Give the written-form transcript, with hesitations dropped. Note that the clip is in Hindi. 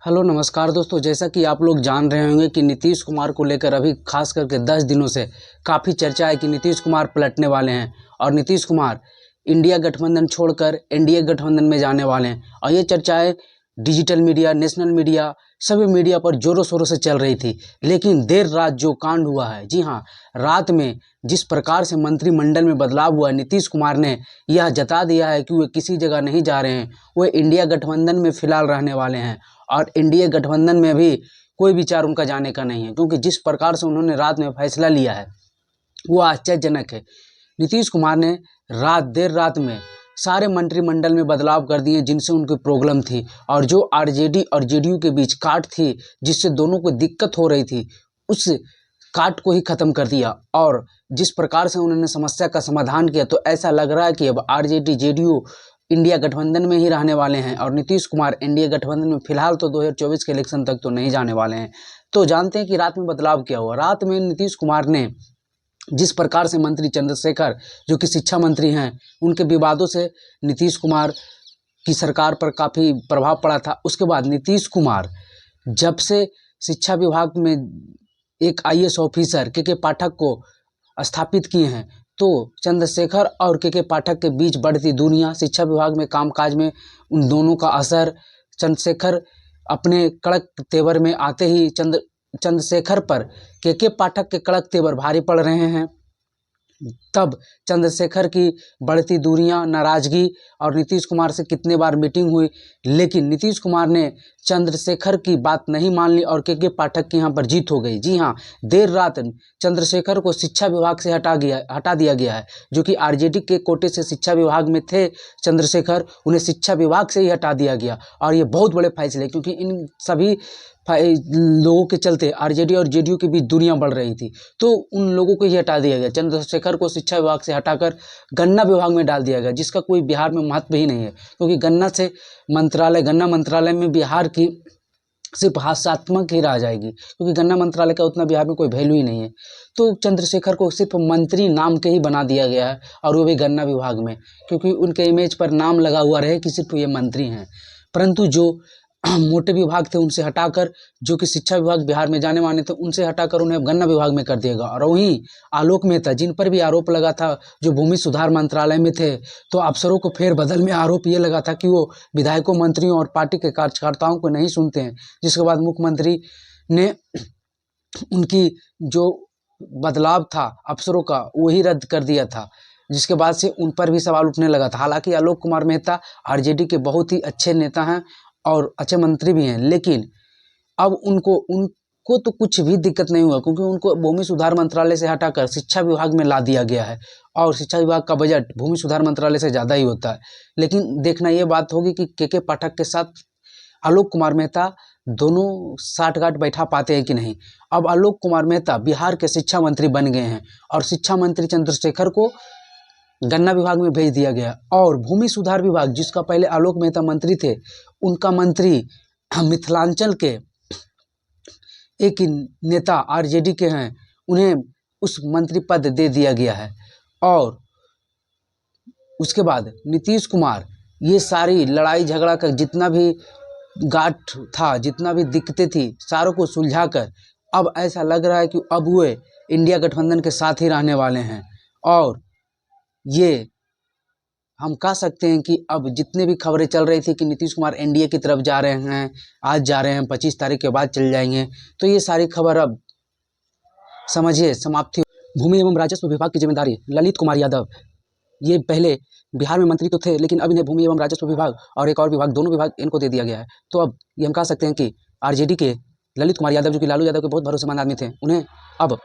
हेलो नमस्कार दोस्तों। जैसा कि आप लोग जान रहे होंगे कि नीतीश कुमार को लेकर अभी खास करके 10 दिनों से काफ़ी चर्चा है कि नीतीश कुमार पलटने वाले हैं और नीतीश कुमार इंडिया गठबंधन छोड़कर एनडीए गठबंधन में जाने वाले हैं। और ये चर्चाएं डिजिटल मीडिया, नेशनल मीडिया, सभी मीडिया पर ज़ोरों शोरों से चल रही थी। लेकिन देर रात जो कांड हुआ है, जी हाँ, रात में जिस प्रकार से मंत्रिमंडल में बदलाव हुआ है, नीतीश कुमार ने यह जता दिया है कि वे किसी जगह नहीं जा रहे हैं, वे इंडिया गठबंधन में फिलहाल रहने वाले हैं। और एनडीए गठबंधन में भी कोई विचार उनका जाने का नहीं है, क्योंकि जिस प्रकार से उन्होंने रात में फैसला लिया है वो आश्चर्यजनक है। नीतीश कुमार ने देर रात में सारे मंत्रिमंडल में बदलाव कर दिए जिनसे उनकी प्रॉब्लम थी, और जो आरजेडी और जेडीयू के बीच काट थी जिससे दोनों को दिक्कत हो रही थी, उस काट को ही खत्म कर दिया। और जिस प्रकार से उन्होंने समस्या का समाधान किया, तो ऐसा लग रहा है कि अब आरजेडी जेडीयू इंडिया गठबंधन में ही रहने वाले हैं और नीतीश कुमार इंडिया गठबंधन में फिलहाल तो 2024 के इलेक्शन तक तो नहीं जाने वाले हैं। तो जानते हैं कि रात में बदलाव क्या हुआ। रात में नीतीश कुमार ने जिस प्रकार से मंत्री चंद्रशेखर, जो कि शिक्षा मंत्री हैं, उनके विवादों से नीतीश कुमार की सरकार पर काफ़ी प्रभाव पड़ा था। उसके बाद नीतीश कुमार जब से शिक्षा विभाग में एक आईएएस ऑफिसर के पाठक को स्थापित किए हैं, तो चंद्रशेखर और के पाठक के बीच बढ़ती दूरियां, शिक्षा विभाग में कामकाज में उन दोनों का असर, चंद्रशेखर अपने कड़क तेवर में आते ही चंद्रशेखर पर के पाठक के कड़क तेवर भारी पड़ रहे हैं। तब चंद्रशेखर की बढ़ती दूरियां, नाराजगी, और नीतीश कुमार से कितने बार मीटिंग हुई, लेकिन नीतीश कुमार ने चंद्रशेखर की बात नहीं मान ली और के पाठक की यहां पर जीत हो गई। जी हां, देर रात चंद्रशेखर को शिक्षा विभाग से हटा दिया गया है। जो कि आरजेडी के कोटे से शिक्षा विभाग में थे चंद्रशेखर, उन्हें शिक्षा विभाग से ही हटा दिया गया। और ये बहुत बड़े फैसले, क्योंकि इन सभी लोगों के चलते आरजेडी और जेडीयू के बीच दूरियां बढ़ रही थी, तो उन लोगों को ही हटा दिया गया। चंद्रशेखर को शिक्षा विभाग से हटाकर गन्ना विभाग में डाल दिया गया, जिसका कोई बिहार में महत्व ही नहीं है, क्योंकि गन्ना मंत्रालय में बिहार की सिर्फ हास्यात्मक ही रह जाएगी, क्योंकि गन्ना मंत्रालय का उतना बिहार में कोई वैल्यू ही नहीं है। तो चंद्रशेखर को सिर्फ मंत्री नाम के ही बना दिया गया है, और वो भी गन्ना विभाग में, क्योंकि उनके इमेज पर नाम लगा हुआ रहे कि सिर्फ ये मंत्री हैं। परंतु जो मोटे विभाग थे उनसे हटाकर, जो कि शिक्षा विभाग बिहार में जाने माने थे, उनसे हटाकर उन्हें गन्ना विभाग में कर दिएगा। और वहीं आलोक मेहता, जिन पर भी आरोप लगा था, जो भूमि सुधार मंत्रालय में थे, तो अफसरों को फेरबदल में आरोप ये लगा था कि वो विधायकों, मंत्रियों और पार्टी के कार्यकर्ताओं को नहीं सुनते हैं, जिसके बाद मुख्यमंत्री ने उनकी जो बदलाव था अफसरों का, वही रद्द कर दिया था, जिसके बाद से उन पर भी सवाल उठने लगा था। हालांकि आलोक कुमार मेहता आरजेडी के बहुत ही अच्छे नेता हैं और अच्छे मंत्री भी हैं, लेकिन अब उनको तो कुछ भी दिक्कत नहीं हुआ, क्योंकि उनको भूमि सुधार मंत्रालय से हटाकर शिक्षा विभाग में ला दिया गया है, और शिक्षा विभाग का बजट भूमि सुधार मंत्रालय से ज़्यादा ही होता है। लेकिन देखना ये बात होगी कि के पाठक के साथ आलोक कुमार मेहता दोनों साठगांठ बैठा पाते हैं कि नहीं। अब आलोक कुमार मेहता बिहार के शिक्षा मंत्री बन गए हैं, और शिक्षा मंत्री चंद्रशेखर को गन्ना विभाग में भेज दिया गया, और भूमि सुधार विभाग, जिसका पहले आलोक मेहता मंत्री थे, उनका मंत्री मिथिलांचल के एक नेता आरजेडी के हैं, उन्हें उस मंत्री पद दे दिया गया है। और उसके बाद नीतीश कुमार ये सारी लड़ाई झगड़ा का जितना भी गांठ था, जितना भी दिक्कतें थी, सारों को सुलझाकर अब ऐसा लग रहा है कि अब वे इंडिया गठबंधन के साथ ही रहने वाले हैं। और ये हम कह सकते हैं कि अब जितने भी खबरें चल रही थी कि नीतीश कुमार एनडीए की तरफ जा रहे हैं, आज जा रहे हैं, 25 तारीख के बाद चल जाएंगे, तो ये सारी खबर अब समझिए समाप्ति। भूमि एवं राजस्व विभाग की जिम्मेदारी ललित कुमार यादव, ये पहले बिहार में मंत्री तो थे, लेकिन अब इन्हें भूमि एवं राजस्व विभाग और एक और विभाग, दोनों विभाग इनको दे दिया गया है। तो अब ये हम कह सकते हैं कि आरजेडी के ललित कुमार यादव, जो कि लालू यादव के बहुत भरोसेमंद आदमी थे, उन्हें अब